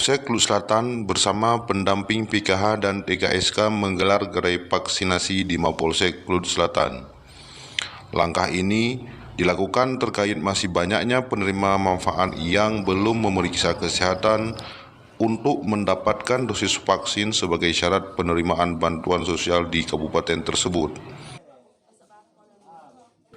Kapolsek Kelut Selatan bersama pendamping PKH dan TKSK menggelar gerai vaksinasi di Mapolsek Kelut Selatan. Langkah ini dilakukan terkait masih banyaknya penerima manfaat yang belum memeriksa kesehatan untuk mendapatkan dosis vaksin sebagai syarat penerimaan bantuan sosial di kabupaten tersebut.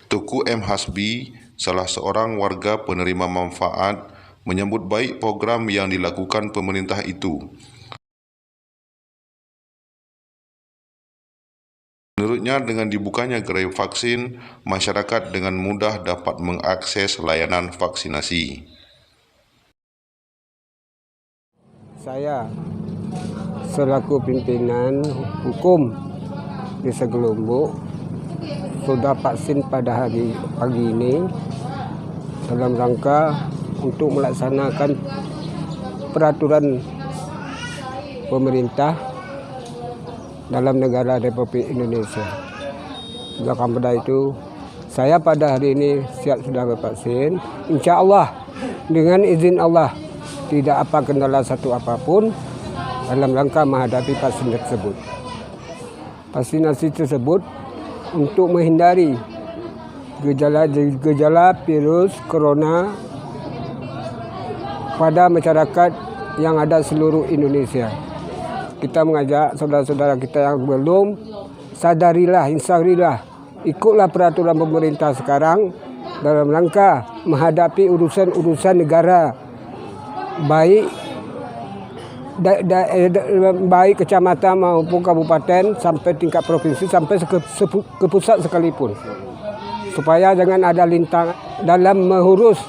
Tuku M. Hasbi, salah seorang warga penerima manfaat, menyambut baik program yang dilakukan pemerintah itu. Menurutnya, dengan dibukanya gerai vaksin, masyarakat dengan mudah dapat mengakses layanan vaksinasi. Saya selaku pimpinan hukum Desa Gelombok sudah vaksin pada hari pagi ini dalam rangka untuk melaksanakan peraturan pemerintah dalam negara Republik Indonesia. Belakang pada itu, saya pada hari ini siap sudah bervaksin. Insya Allah, dengan izin Allah, tidak apa kendala satu apapun dalam rangka menghadapi vaksin tersebut. Vaksinasi tersebut untuk menghindari gejala virus corona pada masyarakat yang ada seluruh Indonesia. Kita mengajak saudara-saudara kita yang belum, sadarilah, insyaallah, ikutlah peraturan pemerintah sekarang dalam rangka menghadapi urusan-urusan negara, baik kecamatan maupun kabupaten sampai tingkat provinsi sampai ke pusat sekalipun, supaya jangan ada lintang dalam mengurus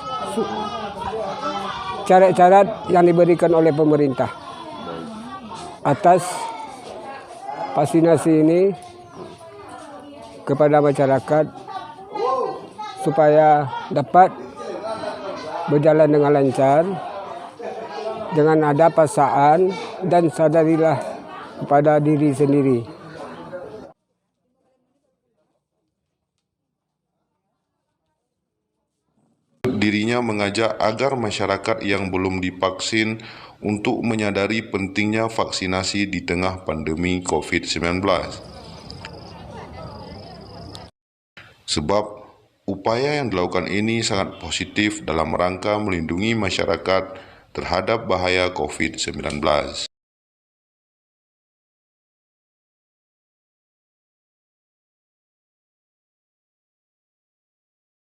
syarat-syarat yang diberikan oleh pemerintah. Atas vaksinasi ini kepada masyarakat supaya dapat berjalan dengan lancar, jangan ada paksaan, dan sadarilah kepada diri sendiri. Dirinya mengajak agar masyarakat yang belum divaksin untuk menyadari pentingnya vaksinasi di tengah pandemi COVID-19. Sebab upaya yang dilakukan ini sangat positif dalam rangka melindungi masyarakat terhadap bahaya COVID-19.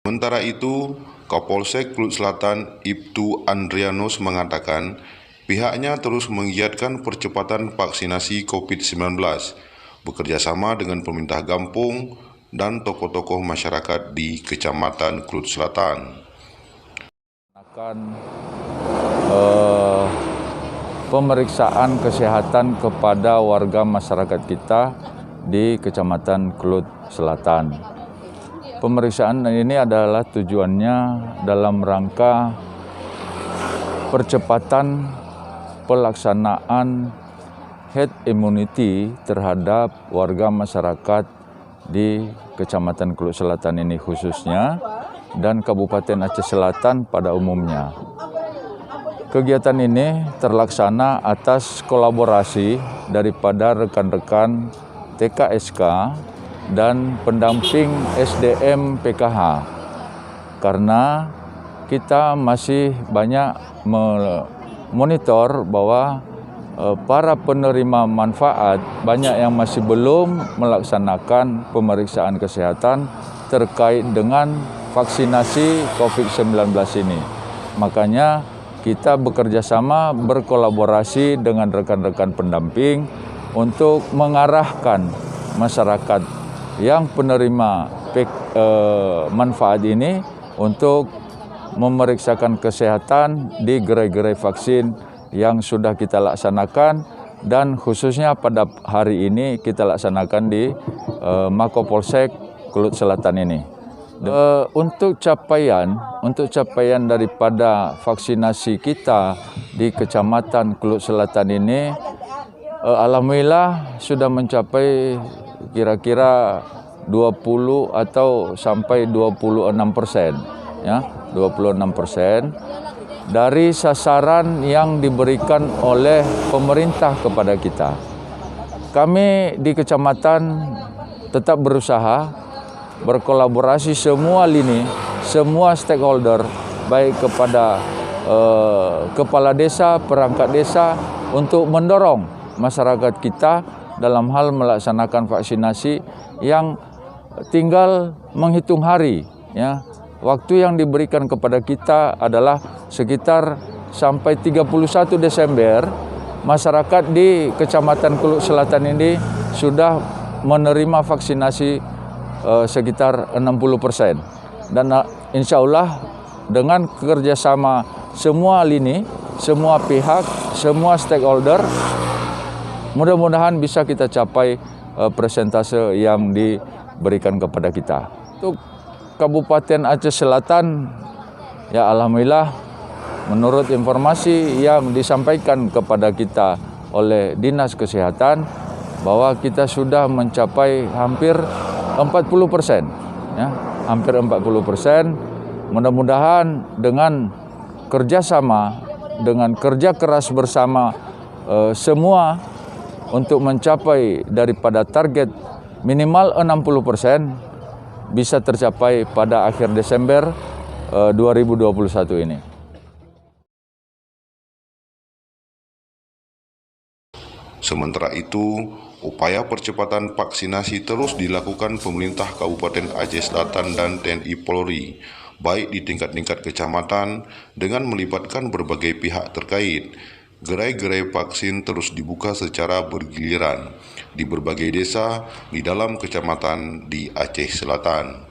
Sementara itu, Kapolsek Kelut Selatan Ibtu Andrianus mengatakan pihaknya terus menggiatkan percepatan vaksinasi COVID-19 bekerjasama dengan pemerintah Gampung dan tokoh-tokoh masyarakat di Kecamatan Kelut Selatan. Pemeriksaan kesehatan kepada warga masyarakat kita di Kecamatan Kelut Selatan. Pemeriksaan ini adalah tujuannya dalam rangka percepatan pelaksanaan herd immunity terhadap warga masyarakat di Kecamatan Kelut Selatan ini khususnya dan Kabupaten Aceh Selatan pada umumnya. Kegiatan ini terlaksana atas kolaborasi daripada rekan-rekan TKSK dan pendamping SDM PKH, karena kita masih banyak memonitor bahwa para penerima manfaat banyak yang masih belum melaksanakan pemeriksaan kesehatan terkait dengan vaksinasi COVID-19 ini. Makanya kita bekerja sama berkolaborasi dengan rekan-rekan pendamping untuk mengarahkan masyarakat yang penerima manfaat ini untuk memeriksakan kesehatan di gerai-gerai vaksin yang sudah kita laksanakan, dan khususnya pada hari ini kita laksanakan di Mapolsek Kelut Selatan ini. Untuk capaian daripada vaksinasi kita di Kecamatan Kelut Selatan ini, alhamdulillah sudah mencapai kira-kira 20 atau sampai 26%, ya, 26%. dari sasaran yang diberikan oleh pemerintah kepada kita. Kami di kecamatan tetap berusaha berkolaborasi semua lini, semua stakeholder, baik kepada kepala desa, perangkat desa, untuk mendorong masyarakat kita dalam hal melaksanakan vaksinasi yang tinggal menghitung hari, ya. Waktu yang diberikan kepada kita adalah sekitar sampai 31 Desember, masyarakat di Kecamatan Keluk Selatan ini sudah menerima vaksinasi sekitar 60%. Dan insya Allah dengan kerjasama semua lini, semua pihak, semua stakeholder, mudah-mudahan bisa kita capai persentase yang diberikan kepada kita. Untuk Kabupaten Aceh Selatan, ya alhamdulillah, menurut informasi yang disampaikan kepada kita oleh Dinas Kesehatan, bahwa kita sudah mencapai hampir 40%, ya, hampir 40%. Mudah-mudahan dengan kerjasama, dengan kerja keras bersama semua untuk mencapai daripada target minimal 60% bisa tercapai pada akhir Desember 2021 ini. Sementara itu, upaya percepatan vaksinasi terus dilakukan pemerintah Kabupaten Aceh Selatan dan TNI Polri, baik di tingkat-tingkat kecamatan dengan melibatkan berbagai pihak terkait. Gerai-gerai vaksin terus dibuka secara bergiliran di berbagai desa di dalam kecamatan di Aceh Selatan.